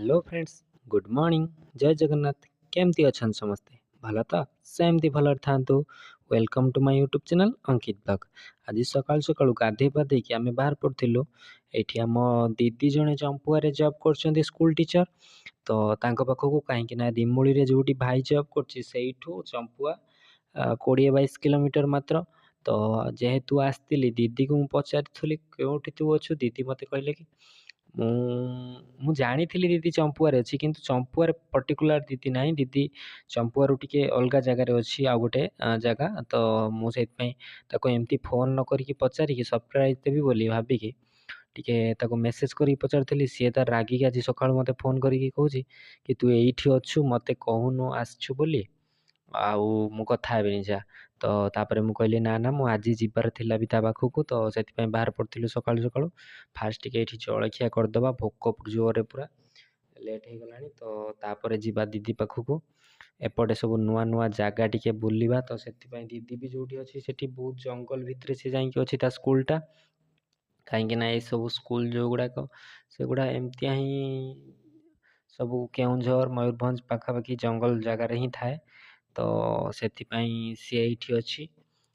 Hello friends, good morning. जय जगन्नाथ। केमती अछन समस्ते? भल तो सेमती भल थांतु। Welcome to my YouTube channel Ankit blog. आज सकाल सकाल गाधे पाधे कि आम बाहर पड़ू। ये आम दीदी जड़े चंपुआर जॉब कर स्कूल टीचर। तो पाखक कहीं रिमुड़ी जो भाई जॉब कर चंपुआ 20-22 किलोमीटर मात्र। तो जेहेतु आसती दीदी को पचारि क्योंठि तू अच्छु, दीदी मत कहले कि जानी दीदी चंपुआर अच्छी, किंतु चंपुआर पर्टिकुलर दीदी ना, दीदी चंपुआर टी अलग जगार अच्छी आ गोटे जगह। तो मुझे एमती फोन न करी पचारिकी सरप्राइज देवी बोली भाविकी टे मेसेज कर पचारि सी तार रागिक आज सका मत फोन करके कहे कि तू ये अच्छु मत कहूनु आसछु बोली आउ मु कथा हेबिनी जा। तो तापर मु कहली ना ना मु आज जीवार थिला भी ता पाखकू, तो से बाहर पड़ू सकाळु सकाळु। फास्ट टिके ये जलखिया करदे, भोक जोरे पूरा लेट हो गलानी। तो तापर जीवा दीदी पाखकू। एपटे सब नुआ नुआ जगह टिके बुलवा। तो से दीदी भी जो अच्छी से बहुत जंगल भितर से जाकि अच्छी ता स्कूलटा। कहीं ये सब स्कूल जो गुड़ाक से गुड़ा एमती ही सब केउंझर मयूरभंज पाखापाखि जंगल जगार ही थाए। तो से सी ये अच्छी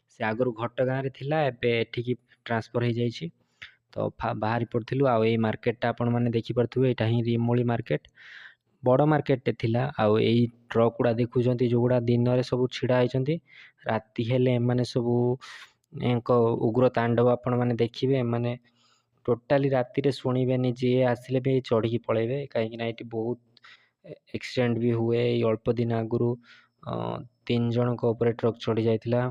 से आगु घटगाँ थिला, एबे एठिकी ट्रांसफर हो जाइए। तो बाहरी पड़ू आ मार्केटा आपण मैंने देखिपे, यहाँ ही रिमुड़ी मार्केट बड़ मार्केट थिला। आउ यही ट्रक गुड़ा देखुं जो गुड़ा दिन में सब छिड़ा होती, राति हेले एमाने सब उग्र तांडव आपण मैंने देखिए। माने टोटाली राति रे शुणिबेनी, जी आसिले भी चढ़ी पलैबे। कहीं ये बहुत एक्सीडेंट भी हुए। अल्प दिन आगु 3 जन ऊपर ट्रक चढ़ी जाइतिला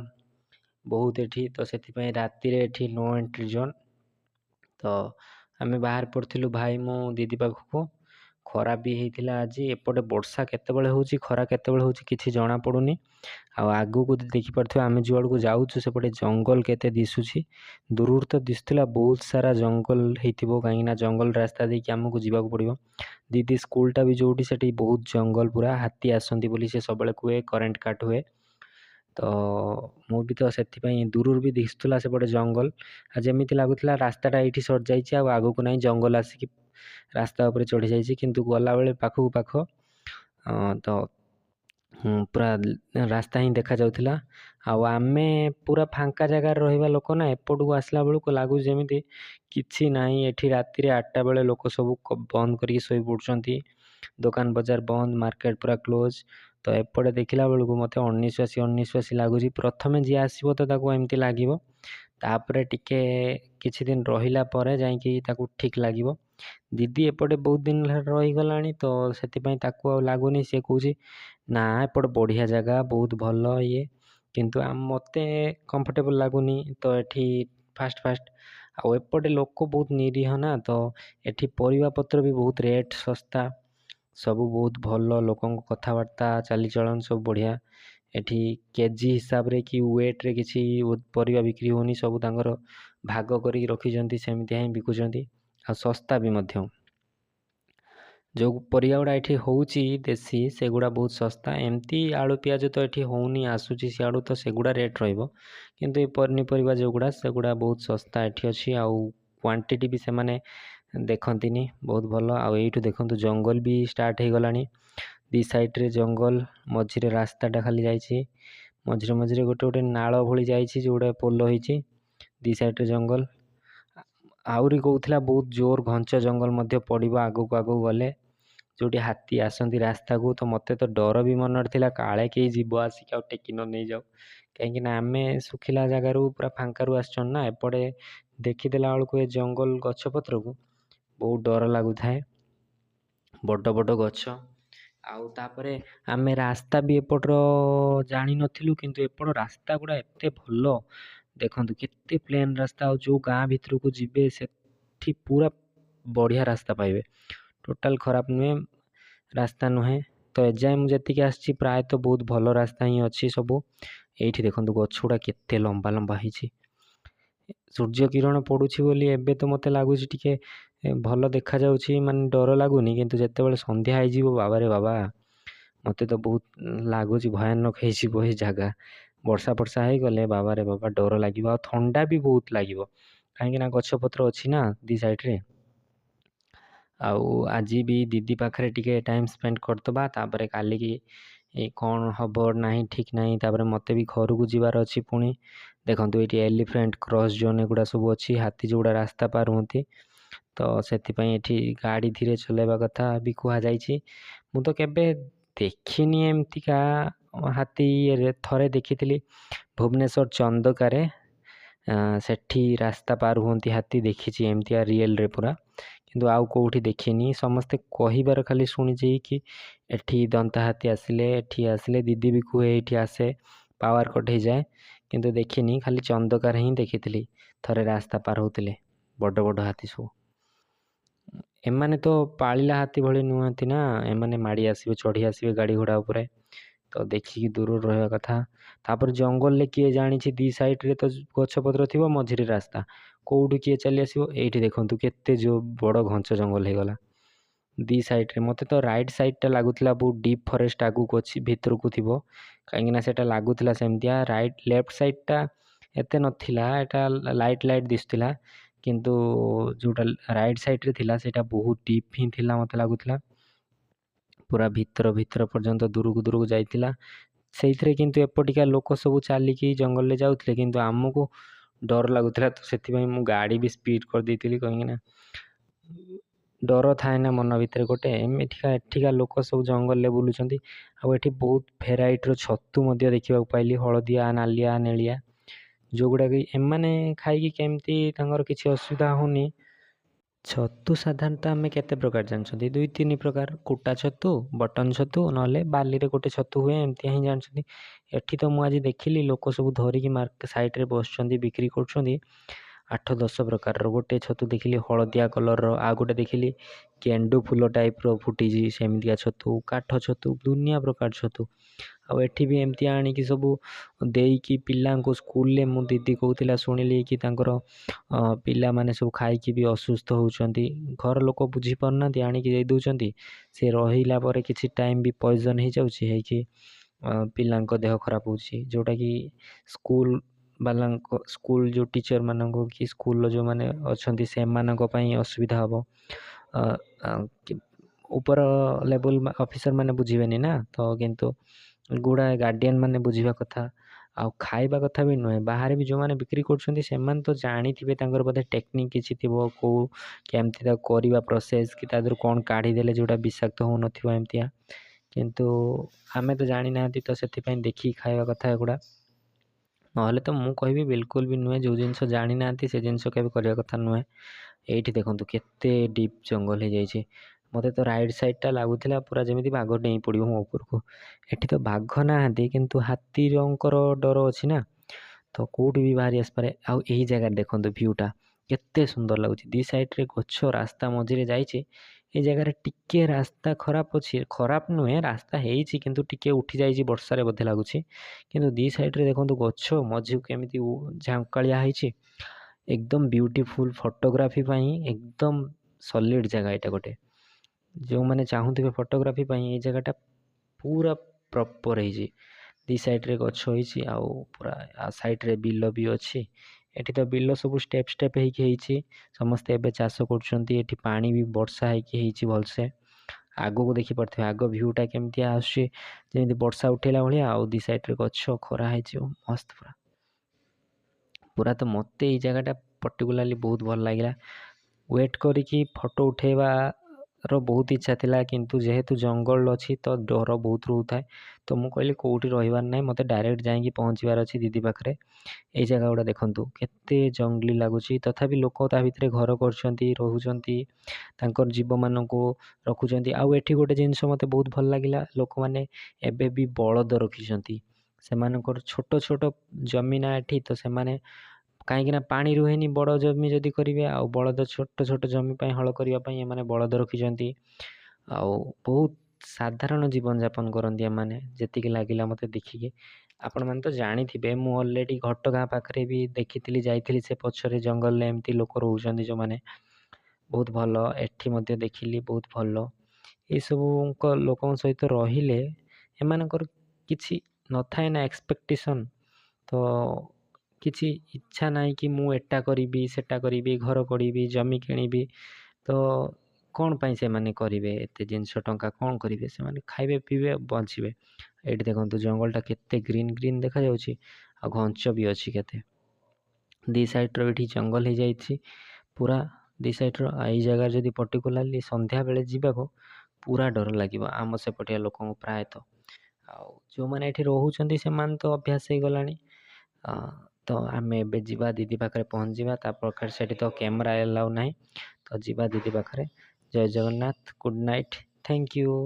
बहुत एठी। तो से राति रे एठी नो एंट्री जोन। तो आम बाहर पड़ू भाई मो दीदी पाखक। खरा भी होता आज। एपटे वर्षा केतेबेले होउची, खरा केतेबेले होउची किछि जना पड़ुनी। आगू को देखिपे आम जो आड़ को जाऊँ सेपटे जंगल केते दिशुची। दूर तो दिशुला बहुत सारा जंगल होइतिबो, कहीं जंगल रास्ता देखिए आमको जावाक पड़िबो। दीदी स्कूलटा भी जोटी सेठी बहुत जंगल, पूरा हाथी आसती बोली से सब कहे, करेन्ट काट हुए। तो मु भी तो से दूर भी दिशुला सेपटे जंगल। जमीती लगुला रास्ताटा ये सर जाइए, आगू को ना जंगल आसिक रास्ता उपर चढ़ी जाइए, किंतु गला बेले पाखक पाख। तो पूरा रास्ता ही देखा जाउथिला। आमे पूरा फांका जगार रहिबा लोक ना, एपट को आसला बेलू को लागु जेमिति किछि नाही। एठी राति रे 8टा बेले लोक सब बंद करके सोई पड़छंती, दुकान बाजार बंद, मार्केट पूरा क्लोज। तो एपटे देखला बेलू मते अनिश्वासी अनिश्वासी लगुच। प्रथमे जी आसो तो ताको एमती लागिवो, तापरे टिके किछि दिन रहिला परे जाइकी ताको ठीक लागिवो। दीदी एपटे बहुत दिन रही गलानी, तो सेतिपई ताको आ लागुनी। से कहूची ना एपटे बढ़िया जगह बहुत भल ये, किंतु मते कंफर्टेबल लागुनी। तो एठी फास्ट फास्ट आ एपटे लोक बहुत निरीह ना। तो एठी परिवा पत्र भी बहुत रेट सस्ता, सब बहुत भल। लोकों कथबार्ता चालीचलन सब बढ़िया। एठी केजी हिसाब रे कि वेट रे किसी परिवा बिक्री होनी, सब तांकर भाग करी रखिजंती, सेमिति ही बिकुचंती। आ सस्ता भी मध्य। जो परिया गुड़ा ये होउची देसी, से गुड़ा बहुत सस्ता। एमती आलू पियाज तो ये होनी, आसूची सियाड़ू, तो से गुड़ा रेट रहिबो। किंतु ये पनीपरिया जो गुड़ा से गुड़ा बहुत सस्ता एठी अछि। आउ क्वांटिटी भी से माने देखंतिनी, बहुत भल। आ एठू देखंतु जंगल भी स्टार्ट हो गलानी। दी साइड रे जंगल, मझिरे रास्ताटा खाली जाइछि। मझिरे मझिरे गोटे गोटे नाଳ भଳି जाइछि, जोड़ा पोल होइछि। दी साइड रे जंगल आउरी कहूथिला बहुत जोर घंच जंगल मध्य पड़िबो आगू आगू गले, जोटी हाथी आसती रास्ता को। तो मते तो डर भी मन था, काले कहीं जीव आसिक आ टेकी न नहीं जाऊ। कहीं आम सुखिला जगार पूरा फांकार आसन ना, एपटे देखीदेला बेलू ए जंगल गछपत्र को बहुत डर लगु थाए, बड़ बड़ गछ। आउ तापरे आमे रास्ता भी एपटर जानी नथिलु, किंतु एपट रास्ता गुड़ा एते भल। देखंतु केते प्लेन रास्ता, जो गाँ भितर को जीवे सेठी पूरा बढ़िया रास्ता पाइबे, टोटाल खराब नुहे रास्ता नुहे। तो एजाए मुझे आसी प्राय तो बहुत भल रास्ता ही अच्छी सब। ये देखो गछ गुड़ा केते लंबा लंबा ही, सूर्य किरण पड़ुछि बोली एबे तो मते लागुछि टिके भल देखा जाउछि, माने डर लागुनी। किंतु जेतेबेले संध्या हो बाबा रे बाबा, मते तो बहुत लागुछि भयानक हो जगह। वर्षा फर्षा हो गले बाबा रे बाबा डर लगे। ठंडा भी बहुत लगे, कहीं गछपत्र अच्छी ना दी साइड रे। ଆଉ ଆଜି ବି ଦିଦି ପାଖରେ ଟିକେ ଟାଇମ୍ ସ୍ପେଣ୍ଡ କରିଦେବା, ତାପରେ କାଲିକି କ'ଣ ହେବ ନାହିଁ ଠିକ୍ ନାହିଁ। ତାପରେ ମୋତେ ବି ଘରକୁ ଯିବାର ଅଛି ପୁଣି। ଦେଖନ୍ତୁ ଏଇଠି ଏଲିଫେଣ୍ଟ କ୍ରସ୍ ଜୋନ୍ ଏଗୁଡ଼ା ସବୁ ଅଛି, ହାତୀ ଯେଉଁଗୁଡ଼ା ରାସ୍ତା ପାର ହୁଅନ୍ତି। ତ ସେଥିପାଇଁ ଏଠି ଗାଡ଼ି ଧୀରେ ଚଲାଇବା କଥା ବି କୁହାଯାଇଛି। ମୁଁ ତ କେବେ ଦେଖିନି ଏମିତିକା ହାତୀ ଇଏରେ। ଥରେ ଦେଖିଥିଲି ଭୁବନେଶ୍ୱର ଚନ୍ଦକାରେ, ସେଠି ରାସ୍ତା ପାର ହୁଅନ୍ତି ହାତୀ, ଦେଖିଛି ଏମିତିଆ ରିଏଲ୍ରେ ପୁରା। କିନ୍ତୁ ଆଉ କେଉଁଠି ଦେଖିନି। ସମସ୍ତେ କହିବାର ଖାଲି ଶୁଣିଛି କି ଏଠି ଦନ୍ତା ହାତୀ ଆସିଲେ, ଏଠି ଆସିଲେ, ଦିଦି ବି କୁହେ ଏଇଠି ଆସେ, ପାୱାର କଟ୍ ହେଇଯାଏ। କିନ୍ତୁ ଦେଖିନି, ଖାଲି ଚନ୍ଦକାରେ ହିଁ ଦେଖିଥିଲି ଥରେ ରାସ୍ତା ପାର ହଉଥିଲେ ବଡ଼ ବଡ଼ ହାତୀ ସବୁ। ଏମାନେ ତ ପାଳିଲା ହାତୀ ଭଳି ନୁହନ୍ତି ନା, ଏମାନେ ମାଡ଼ି ଆସିବେ, ଚଢ଼ି ଆସିବେ ଗାଡ଼ି ଘୋଡ଼ା ଉପରେ। ତ ଦେଖିକି ଦୂରରୁ ରହିବା କଥା। ତାପରେ ଜଙ୍ଗଲରେ କିଏ ଜାଣିଛି, ଦୁଇ ସାଇଡ଼୍ରେ ତ ଗଛପତ୍ର ଥିବ, ମଝିରେ ରାସ୍ତା, କେଉଁଠୁ କିଏ ଚାଲି ଆସିବ। ଏଇଠି ଦେଖନ୍ତୁ କେତେ ଯେଉଁ ବଡ଼ ଘଞ୍ଚ ଜଙ୍ଗଲ ହେଇଗଲା ଦୁଇ ସାଇଡ଼୍ରେ। ମୋତେ ତ ରାଇଟ୍ ସାଇଡ଼୍ଟା ଲାଗୁଥିଲା ବହୁତ ଡିପ୍ ଫରେଷ୍ଟ ଆଗକୁ ଅଛି, ଭିତରକୁ ଥିବ, କାହିଁକିନା ସେଇଟା ଲାଗୁଥିଲା ସେମିତିଆ। ଲେଫ୍ଟ ସାଇଡ଼୍ଟା ଏତେ ନଥିଲା, ଏଟା ଲାଇଟ୍ ଦିଶୁଥିଲା। କିନ୍ତୁ ଯେଉଁଟା ରାଇଟ୍ ସାଇଡ଼୍ରେ ଥିଲା ସେଇଟା ବହୁତ ଡିପ୍ ହିଁ ଥିଲା, ମୋତେ ଲାଗୁଥିଲା ପୁରା ଭିତର ପର୍ଯ୍ୟନ୍ତ ଦୂରକୁ ଯାଇଥିଲା। ସେଇଥିରେ କିନ୍ତୁ ଏପଟିକା ଲୋକ ସବୁ ଚାଲିକି ଜଙ୍ଗଲରେ ଯାଉଥିଲେ, କିନ୍ତୁ ଆମକୁ ଡର ଲାଗୁଥିଲା। ତ ସେଥିପାଇଁ ମୁଁ ଗାଡ଼ି ବି ସ୍ପିଡ଼ କରିଦେଇଥିଲି, କାହିଁକିନା ଡର ଥାଏ ନା ମନ ଭିତରେ ଗୋଟେ। ଏଠିକା ଲୋକ ସବୁ ଜଙ୍ଗଲରେ ବୁଲୁଛନ୍ତି। ଆଉ ଏଠି ବହୁତ ଭେରାଇଟିର ଛତୁ ମଧ୍ୟ ଦେଖିବାକୁ ପାଇଲି, ହଳଦିଆ, ନାଲିଆ, ନେଳିଆ, ଯେଉଁଗୁଡ଼ାକ ଏମାନେ ଖାଇକି କେମିତି ତାଙ୍କର କିଛି ଅସୁବିଧା ହେଉନି। ଛତୁ ସାଧାରଣତଃ ଆମେ କେତେ ପ୍ରକାର ଜାଣିଛନ୍ତି, 2-3 ପ୍ରକାର। କୁଟା ଛତୁ, ବଟନ୍ ଛତୁ, ନହେଲେ ବାଲିରେ ଗୋଟେ ଛତୁ ହୁଏ, ଏମିତିଆ ହିଁ ଜାଣିଛନ୍ତି। ଏଠି ତ ମୁଁ ଆଜି ଦେଖିଲି ଲୋକ ସବୁ ଧରିକି ସାଇଡ଼୍ରେ ବସୁଛନ୍ତି, ବିକ୍ରି କରୁଛନ୍ତି 8-10 ପ୍ରକାରର। ଗୋଟେ ଛତୁ ଦେଖିଲି ହଳଦିଆ କଲର୍ର, ଆଉ ଗୋଟେ ଦେଖିଲି ଗେଣ୍ଡୁ ଫୁଲ ଟାଇପ୍ର ଫୁଟିଛି ସେମିତିଆ ଛତୁ, କାଠ ଛତୁ, ଦୁନିଆ ପ୍ରକାର ଛତୁ। ଆଉ ଏଠି ବି ଏମିତି ଆଣିକି ସବୁ ଦେଇକି ପିଲାଙ୍କୁ ସ୍କୁଲରେ, ମୁଁ ଦିଦି କହୁଥିଲା ଶୁଣିଲି କି ତାଙ୍କର ପିଲାମାନେ ସବୁ ଖାଇକି ବି ଅସୁସ୍ଥ ହେଉଛନ୍ତି। ଘର ଲୋକ ବୁଝିପାରୁନାହାନ୍ତି, ଆଣିକି ଦେଇ ଦେଉଛନ୍ତି। ସେ ରହିଲା ପରେ କିଛି ଟାଇମ୍ ବି ପଏଜନ୍ ହେଇଯାଉଛି, ହେଇକି ପିଲାଙ୍କ ଦେହ ଖରାପ ହେଉଛି। ଯେଉଁଟାକି ସ୍କୁଲ ଯେଉଁ ଟିଚର୍ମାନଙ୍କୁ କି ସ୍କୁଲର ଯେଉଁମାନେ ଅଛନ୍ତି ସେମାନଙ୍କ ପାଇଁ ଅସୁବିଧା ହେବ। ଉପର ଲେବୁଲ୍ ଅଫିସର ମାନେ ବୁଝିବେନି ନା, ତ କିନ୍ତୁ ଗୁଡ଼ାଏ ଗାର୍ଡ଼ିଆନ୍ ମାନେ ବୁଝିବା କଥା। ଆଉ ଖାଇବା କଥା ବି ନୁହେଁ। ବାହାରେ ବି ଯେଉଁମାନେ ବିକ୍ରି କରୁଛନ୍ତି ସେମାନେ ତ ଜାଣିଥିବେ, ତାଙ୍କର ବୋଧେ ଟେକ୍ନିକ୍ କିଛି ଥିବ, କେଉଁ କେମିତି ତାକୁ କରିବା ପ୍ରୋସେସ୍, କି ତା ଦେହରୁ କ'ଣ କାଢ଼ିଦେଲେ ଯେଉଁଟା ବିଷାକ୍ତ ହେଉନଥିବ ଏମିତିଆ। କିନ୍ତୁ ଆମେ ତ ଜାଣିନାହାନ୍ତି, ତ ସେଥିପାଇଁ ଦେଖିକି ଖାଇବା କଥା ଏଗୁଡ଼ା। ନହେଲେ ତ ମୁଁ କହିବି ବିଲକୁଲ ବି ନୁହେଁ। ଯେଉଁ ଜିନିଷ ଜାଣିନାହାନ୍ତି ସେ ଜିନିଷ କେବେ କରିବା କଥା ନୁହେଁ। ଏଇଠି ଦେଖନ୍ତୁ କେତେ ଡିପ୍ ଜଙ୍ଗଲ ହେଇଯାଇଛି। ମୋତେ ତ ରାଇଟ୍ ସାଇଡ଼୍ଟା ଲାଗୁଥିଲା ପୁରା ଯେମିତି ବାଘ ଡେଇଁ ପଡ଼ିବ ମୋ ଉପରକୁ। ଏଠି ତ ବାଘ ନାହାନ୍ତି, କିନ୍ତୁ ହାତୀଙ୍କର ଡର ଅଛି ନା, ତ କେଉଁଠି ବି ବାହାରି ଆସିପାରେ। ଆଉ ଏହି ଜାଗାରେ ଦେଖନ୍ତୁ ଭ୍ୟୁଟା କେତେ ସୁନ୍ଦର ଲାଗୁଛି। ଦୁଇ ସାଇଡ଼୍ରେ ଗଛ, ରାସ୍ତା ମଝିରେ ଯାଇଛି। এই ଜାଗାରେ ଟିକେ ରାସ୍ତା ଖରାପ ଅଛି, ଖରାପ ନୁହେଁ, ରାସ୍ତା ହେଇଛି କିନ୍ତୁ ଟିକେ ଉଠିଯାଇଛି ବର୍ଷାରେ ବୋଧେ ଲାଗୁଛି। କିନ୍ତୁ ଦୁଇ ସାଇଡ଼୍ରେ ଦେଖନ୍ତୁ ଗଛ, ମଝିକୁ କେମିତି ଝାଙ୍କାଳିଆ ହେଇଛି। ଏକଦମ ବ୍ୟୁଟିଫୁଲ୍, ଫଟୋଗ୍ରାଫି ପାଇଁ ଏକଦମ ସଲିଡ଼ ଜାଗା ଏଇଟା ଗୋଟେ। ଯେଉଁମାନେ ଚାହୁଁଥିବେ ଫଟୋଗ୍ରାଫି ପାଇଁ, ଏଇ ଜାଗାଟା ପୁରା ପ୍ରପର୍ ହେଇଛି। ଦୁଇ ସାଇଡ଼୍ରେ ଗଛ ହେଇଛି, ଆଉ ପୁରା ସାଇଡ଼୍ରେ ବିଲ ବି ଅଛି। ଏଠି ତ ବିଲ ସବୁ ଷ୍ଟେପ୍ ହେଇକି ହେଇଛି। ସମସ୍ତେ ଏବେ ଚାଷ କରୁଛନ୍ତି। ଏଠି ପାଣି ବି ବର୍ଷା ହେଇକି ହେଇଛି ଭଲସେ। ଆଗକୁ ଦେଖିପାରୁଥିବେ ଆଗ ଭ୍ୟୁଟା କେମିତିଆ ଆସୁଛି, ଯେମିତି ବର୍ଷା ଉଠେଇଲା ଭଳିଆ। ଆଉ ଦୁଇ ସାଇଡ଼୍ରେ ଗଛ, ଖରା ହେଇଛି, ମସ୍ତ ପୁରା। ତ ମୋତେ ଏଇ ଜାଗାଟା ପର୍ଟିକୁଲାରଲି ବହୁତ ଭଲ ଲାଗିଲା। ୱେଟ୍ କରିକି ଫଟୋ ଉଠେଇବାର ବହୁତ ଇଚ୍ଛା ଥିଲା, କିନ୍ତୁ ଯେହେତୁ ଜଙ୍ଗଲ ଅଛି ତ ଡର ବହୁତ ରହୁଥାଏ। ତ ମୁଁ କହିଲି କେଉଁଠି ରହିବାର ନାହିଁ, ମୋତେ ଡାଇରେକ୍ଟ ଯାଇକି ପହଞ୍ଚିବାର ଅଛି ଦିଦି ପାଖରେ। ଏଇ ଜାଗା ଗୁଡ଼ା ଦେଖନ୍ତୁ କେତେ ଜଙ୍ଗଲି ଲାଗୁଛି, ତଥାପି ଲୋକ ତା ଭିତରେ ଘର କରୁଛନ୍ତି, ରହୁଛନ୍ତି, ତାଙ୍କର ଜୀବମାନଙ୍କୁ ରଖୁଛନ୍ତି। ଆଉ ଏଠି ଗୋଟେ ଜିନିଷ ମୋତେ ବହୁତ ଭଲ ଲାଗିଲା, ଲୋକମାନେ ଏବେ ବି ବଳଦ ରଖିଛନ୍ତି। ସେମାନଙ୍କର ଛୋଟ ଜମି ନା ଏଠି, ତ ସେମାନେ, କାହିଁକିନା ପାଣି ରୁହେନି ବଡ଼ ଜମି ଯଦି କରିବେ, ଆଉ ବଳଦ ଛୋଟ ଜମି ପାଇଁ ହଳ କରିବା ପାଇଁ ଏମାନେ ବଳଦ ରଖିଛନ୍ତି। ଆଉ ବହୁତ ସାଧାରଣ ଜୀବନଯାପନ କରନ୍ତି ଏମାନେ, ଯେତିକି ଲାଗିଲା ମୋତେ ଦେଖିକି। ଆପଣମାନେ ତ ଜାଣିଥିବେ, ମୁଁ ଅଲରେଡ଼ି ଘଟଗାଁ ପାଖରେ ବି ଦେଖିଥିଲି, ଯାଇଥିଲି ସେ ପଛରେ ଜଙ୍ଗଲରେ ଏମିତି ଲୋକ ରହୁଛନ୍ତି ଯେଉଁମାନେ, ବହୁତ ଭଲ। ଏଠି ମଧ୍ୟ ଦେଖିଲି ବହୁତ ଭଲ। ଏସବୁଙ୍କ ଲୋକଙ୍କ ସହିତ ରହିଲେ ଏମାନଙ୍କର କିଛି ନଥାଏ ନା ଏକ୍ସପେକ୍ଟେସନ୍, ତ କିଛି ଇଚ୍ଛା ନାହିଁ କି ମୁଁ ଏଟା କରିବି, ସେଟା କରିବି, ଘର କରିବି, ଜମି କିଣିବି। ତ କ'ଣ ପାଇଁ ସେମାନେ କରିବେ ଏତେ ଜିନିଷ ଟଙ୍କା କ'ଣ କରିବେ ସେମାନେ ଖାଇବେ ପିଇବେ ବଞ୍ଚିବେ। ଏଇଠି ଦେଖନ୍ତୁ ଜଙ୍ଗଲଟା କେତେ ଗ୍ରୀନ୍ ଗ୍ରୀନ୍ ଦେଖାଯାଉଛି ଆଉ ଘଞ୍ଚ ବି ଅଛି କେତେ। ଦି ସାଇଡ଼୍ର ଏଇଠି ଜଙ୍ଗଲ ହେଇଯାଇଛି ପୁରା ଦି ସାଇଡ଼୍ର। ଏଇ ଜାଗାରେ ଯଦି ପର୍ଟିକୁଲାରଲି ସନ୍ଧ୍ୟାବେଳେ ଯିବାକୁ ପୁରା ଡର ଲାଗିବ ଆମ ସେପଟିଆ ଲୋକଙ୍କୁ ପ୍ରାୟତଃ। ଆଉ ଯେଉଁମାନେ ଏଠି ରହୁଛନ୍ତି ସେମାନେ ତ ଅଭ୍ୟାସ ହେଇଗଲାଣି। ତ ଆମେ ଏବେ ଯିବା ଦିଦି ପାଖରେ ପହଞ୍ଚିବା ତା ପାଖରେ ସେଠି ତ କ୍ୟାମେରା ଏଲାଉ ନାହିଁ। ତ ଯିବା ଦିଦି ପାଖରେ। ଜୟ Jagannath, good night, thank you.